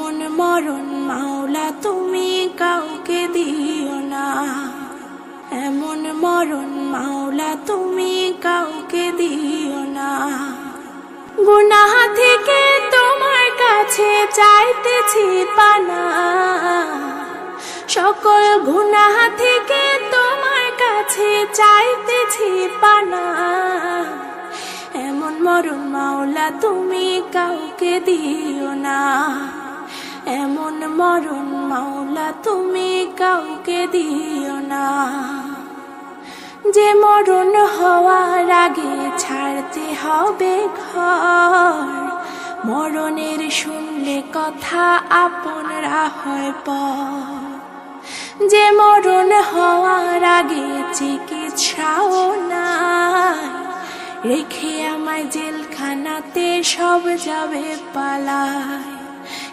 এমন মরণ মাওলা তুমি কাউকে দিও না, এমন মরণ মাওলা তুমি কাউকে দিও না। গুনাহ থেকে তোমার কাছে চাইতেছি পানা, সকল গুনাহ থেকে তোমার কাছে চাইতেছি পানা। এমন মরণ মাওলা তুমি কাউকে দিও না, এমন মরণ মাওলা তুমি কাউকে দিও না। যে মরণ হওয়ার আগে ছাড়তে হবে ঘর, মরণের শুনলে কথা আপনরা হয় পর। যে মরণ হওয়ার আগে চিকিৎসাও নাই, রেখে আমায় জেলখানাতে সব যাবে পালায়।